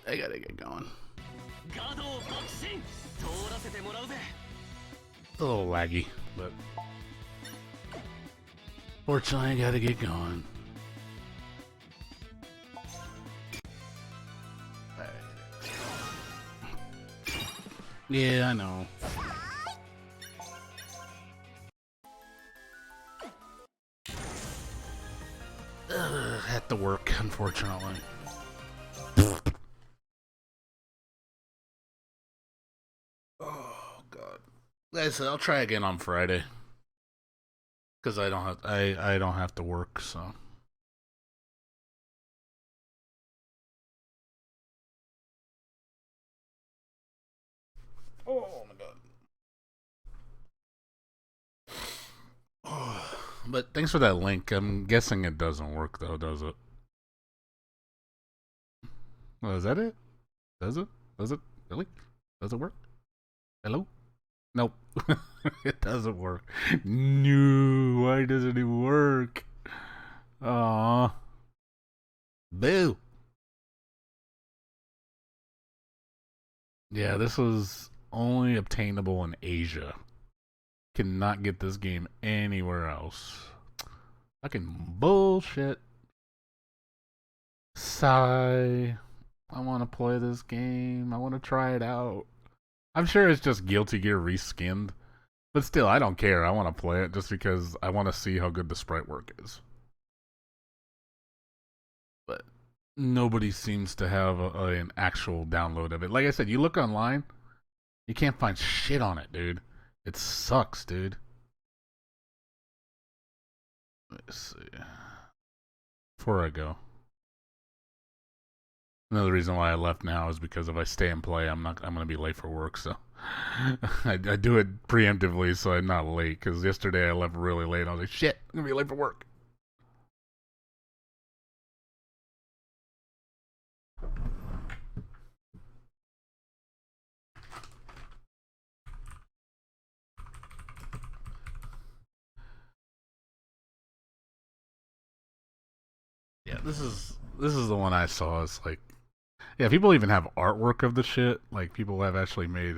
I gotta get going. A little laggy, but fortunately I gotta get going. Yeah, I know. Had to work, unfortunately. Oh god. Like I said, I'll try again on Friday. Cause I don't have to work, so. Oh my god. Oh, but thanks for that link. I'm guessing it doesn't work though, does it? Oh, is that it? Does it? Does it? Really? Does it work? Hello? Nope. It doesn't work. No, why doesn't it work? Aw. Boo. Yeah, this was only obtainable in Asia. Cannot get this game anywhere else. Fucking bullshit. Sigh. I want to play this game. I want to try it out. I'm sure it's just Guilty Gear reskinned. But still, I don't care. I want to play it just because I want to see how good the sprite work is. But nobody seems to have an actual download of it. Like I said, you look online, you can't find shit on it, dude. It sucks, dude. Let's see. Before I go. Another reason why I left now is because if I stay and play, I'm gonna be late for work. So I do it preemptively so I'm not late. Because yesterday I left really late. I was like, shit, I'm gonna be late for work. Yeah, this is the one I saw. It's like, yeah, people even have artwork of the shit. Like people have actually made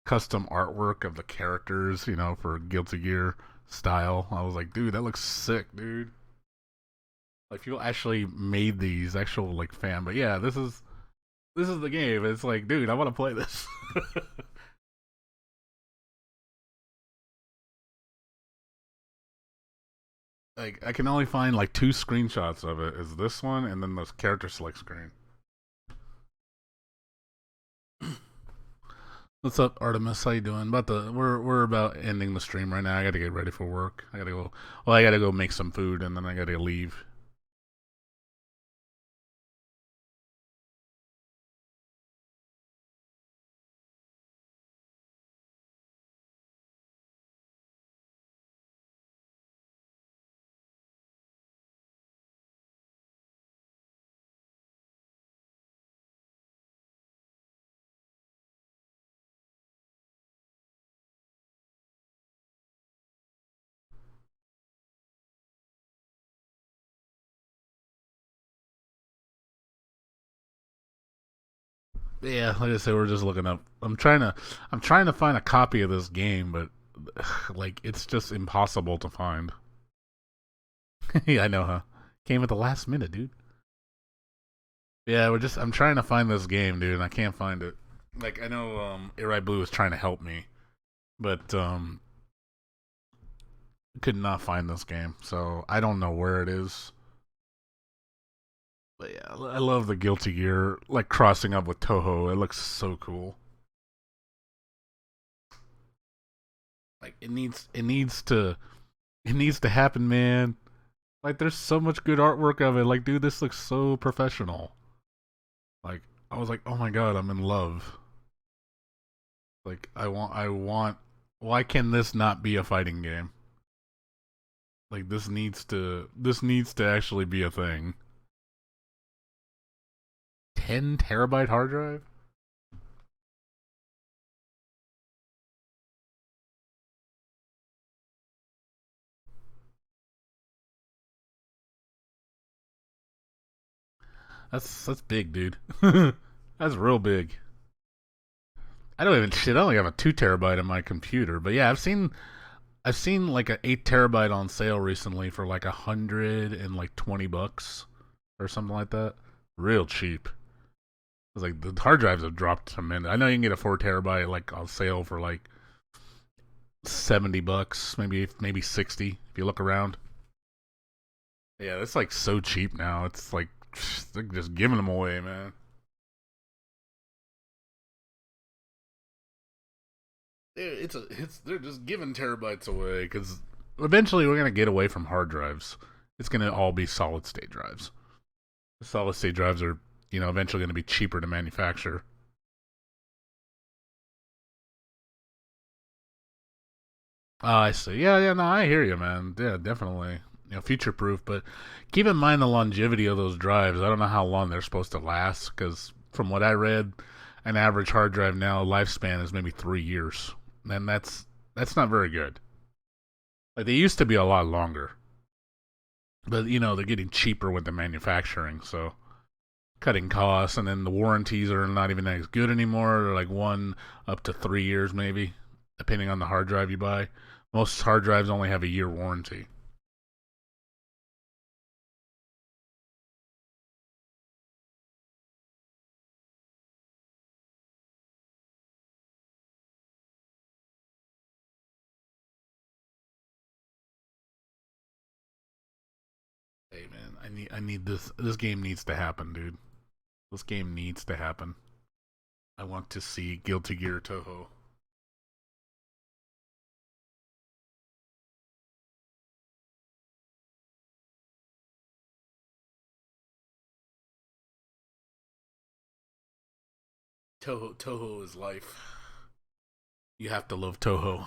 custom artwork of the characters, you know, for Guilty Gear style. I was like, dude, that looks sick, dude. Like people actually made these actual like fan, but yeah, this is the game. It's like, dude, I want to play this. Like I can only find like two screenshots of it. Is this one and then the character select screen. What's up, Artemis? How you doing? We're about ending the stream right now. I gotta get ready for work. I gotta go. Well, I gotta go make some food and then I gotta leave. Yeah, like I said, we're just looking up. I'm trying to find a copy of this game, but like it's just impossible to find. Yeah, I know, huh? Came at the last minute, dude. Yeah, I'm trying to find this game, dude, and I can't find it. Like I know Irai Blue is trying to help me, but could not find this game. So I don't know where it is. But yeah, I love the Guilty Gear like crossing up with Toho. It looks so cool. Like it needs to happen, man. Like there's so much good artwork of it. Like dude, this looks so professional. Like I was like, "Oh my god, I'm in love." Like I want why can this not be a fighting game? Like this needs to actually be a thing. 10 terabyte hard drive? That's big, dude. That's real big. I don't even shit. I only have a 2 terabyte in my computer, but yeah, I've seen like a 8 terabyte on sale recently for like $120 or something like that. Real cheap. It's like the hard drives have dropped tremendous. I know you can get a 4 terabyte like on sale for like $70, maybe 60 if you look around. Yeah, it's like so cheap now. It's like they're just giving them away, man. It's they're just giving terabytes away because eventually we're gonna get away from hard drives. It's gonna all be solid state drives. The solid state drives are eventually gonna be cheaper to manufacture. I see. Yeah, yeah. No, I hear you, man. Yeah, definitely. Future proof, but keep in mind the longevity of those drives. I don't know how long they're supposed to last because from what I read, an average hard drive now lifespan is maybe 3 years, and that's not very good. Like they used to be a lot longer, but they're getting cheaper with the manufacturing, so cutting costs, and then the warranties are not even as good anymore. They're like 1 up to 3 years maybe, depending on the hard drive you buy. Most hard drives only have a year warranty. Hey man, I need this. This game needs to happen, dude. This game needs to happen. I want to see Guilty Gear Toho. Toho is life. You have to love Toho.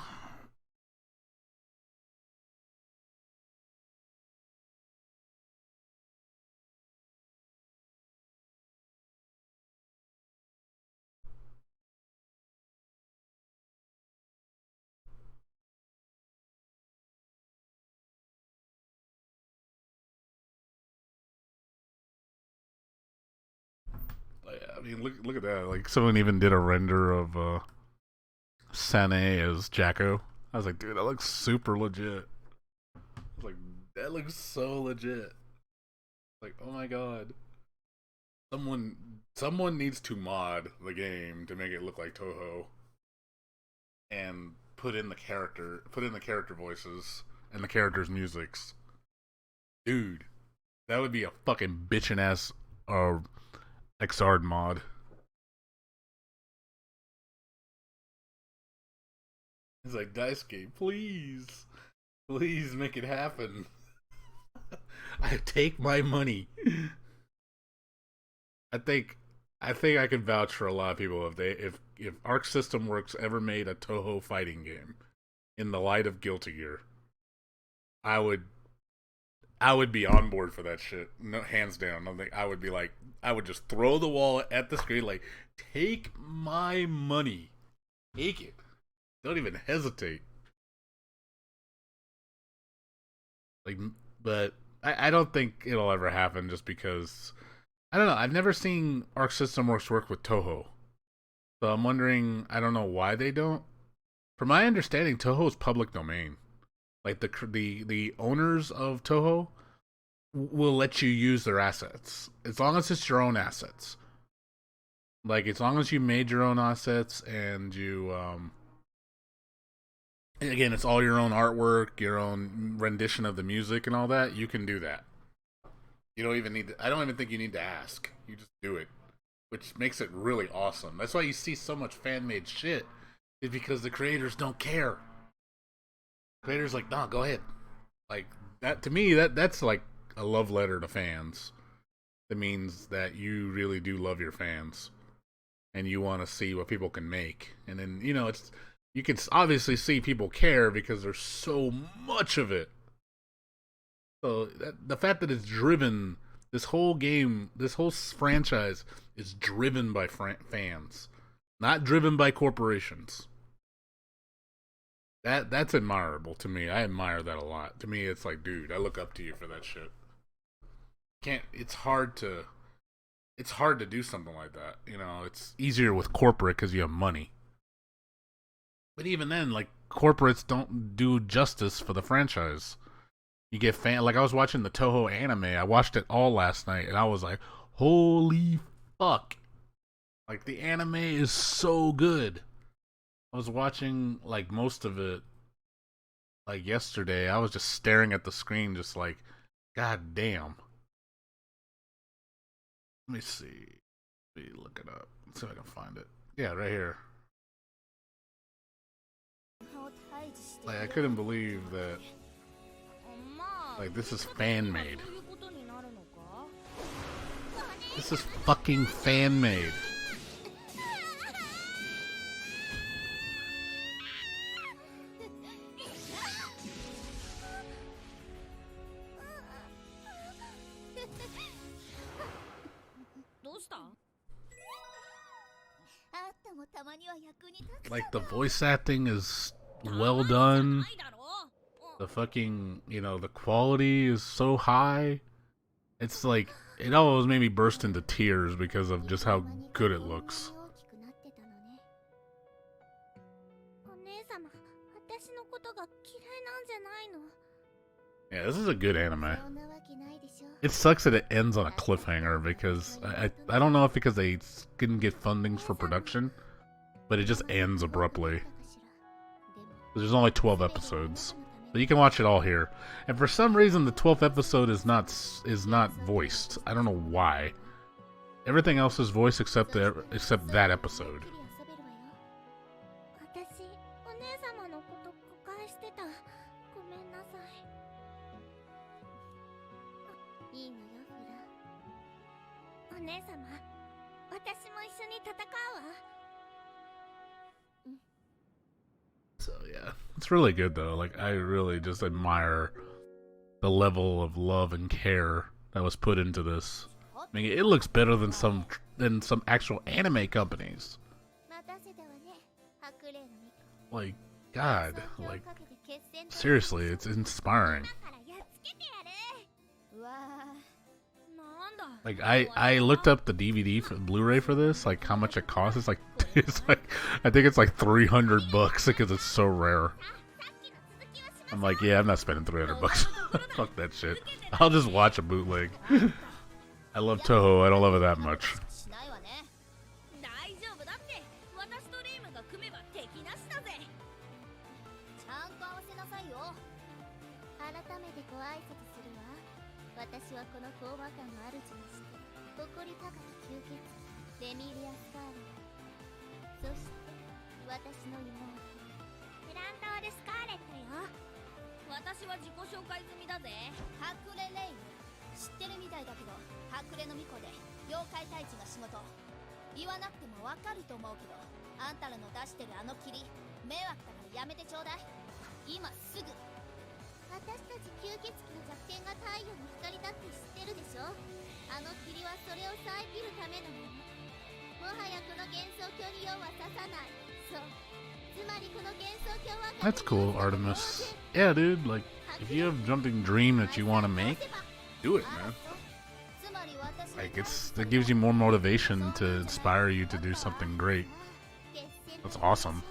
I mean, look at that. Like someone even did a render of Sane as Jacko. I was like, dude, that looks super legit. I was like, that looks so legit. Like, oh my god. Someone someone needs to mod the game to make it look like Toho and put in the character voices and the characters' musics. Dude, that would be a fucking bitchin' ass uh Xrd mod. It's like Daisuke, please, please make it happen. I take my money. I think I can vouch for a lot of people if Arc System Works ever made a Toho fighting game in the light of Guilty Gear, I would I would be on board for that shit. No, hands down. I would be like, I would just throw the wall at the screen, like, take my money, take it. Don't even hesitate. Like, but I don't think it'll ever happen, just because I don't know. I've never seen Arc System Works work with Toho, so I'm wondering. I don't know why they don't. From my understanding, Toho is public domain. Like the owners of Toho will let you use their assets as long as it's your own assets. Like as long as you made your own assets and and again, it's all your own artwork, your own rendition of the music and all that. You can do that. You don't even need. I don't even think you need to ask. You just do it, which makes it really awesome. That's why you see so much fan made shit. Is because the creators don't care. Creators like, nah, go ahead. Like that to me, that's like a love letter to fans. That means that you really do love your fans and you want to see what people can make. And then it's you can obviously see people care because there's so much of it. So the fact that it's driven, this whole game, this whole franchise is driven by fans, not driven by corporations. That's admirable to me. I admire that a lot. To me, it's like, dude, I look up to you for that shit. Can't. It's hard to. it's hard to do something like that. You know, it's easier with corporate because you have money. But even then, like, corporates don't do justice for the franchise. You get like I was watching the Toho anime. I watched it all last night, and I was like, "Holy fuck!" Like the anime is so good. I was watching like most of it like yesterday. I was just staring at the screen, just like, "God damn!" Let me see. Let me look it up. Let's see if I can find it. Yeah, right here. Like I couldn't believe that. Like, this is fan-made. This is fucking fan-made. Like, the voice acting is well done. The fucking, you know, the quality is so high. It's like, it always made me burst into tears because of just how good it looks. Yeah, this is a good anime. It sucks that it ends on a cliffhanger because I don't know if because they didn't get fundings for production, but it just ends abruptly. There's only 12 episodes. But you can watch it all here. And for some reason the 12th episode is not voiced. I don't know why. Everything else is voiced except that episode. So yeah, it's really good though. Like I really just admire the level of love and care that was put into this. I mean, it looks better than some actual anime companies. Like, God, like seriously, it's inspiring. Like I looked up the DVD for Blu-ray for this, like how much it costs. It's like I think it's like $300 because it's so rare. I'm like, yeah, I'm not spending $300. Fuck that shit. I'll just watch a bootleg. I love Toho. I don't love it that much. That's cool, Artemis. Yeah, dude, like, if you have something dream that you want to make, do it, man. Like, it gives you more motivation to inspire you to do something great. That's awesome.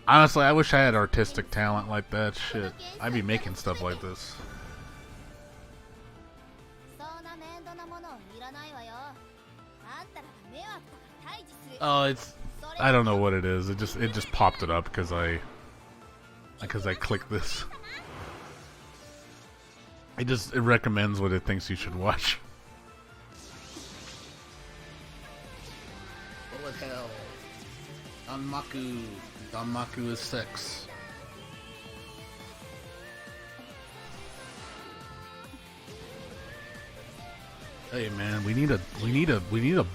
Honestly, I wish I had artistic talent like that. Shit, I'd be making stuff like this. Oh, I don't know what it is. It just popped it up because I clicked this. It recommends what it thinks you should watch. Bullet hell. Danmaku is sex. Hey man, we need a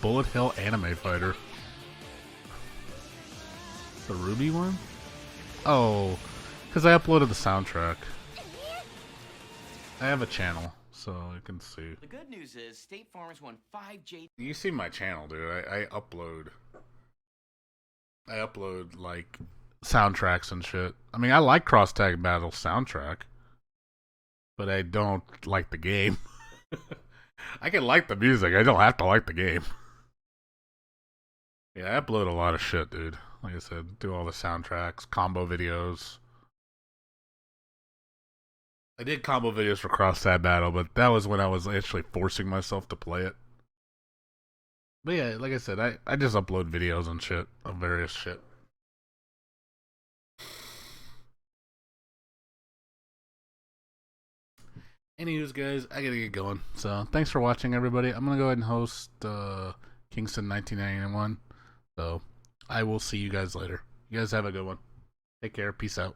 bullet hell anime fighter. The Ruby one? Oh, because I uploaded the soundtrack. I have a channel, so you can see. The good news is State Farm's won 5 J. You see my channel, dude. I upload like soundtracks and shit. I mean, I like Cross Tag Battle soundtrack, but I don't like the game. I can like the music. I don't have to like the game. Yeah, I upload a lot of shit, dude. Like I said, do all the soundtracks, combo videos. I did combo videos for Cross Sad Battle, but that was when I was actually forcing myself to play it. But yeah, like I said, I just upload videos and shit of various shit. Anyways, guys, I gotta get going. So thanks for watching, everybody. I'm gonna go ahead and host Kingston 1991. So I will see you guys later. You guys have a good one. Take care. Peace out.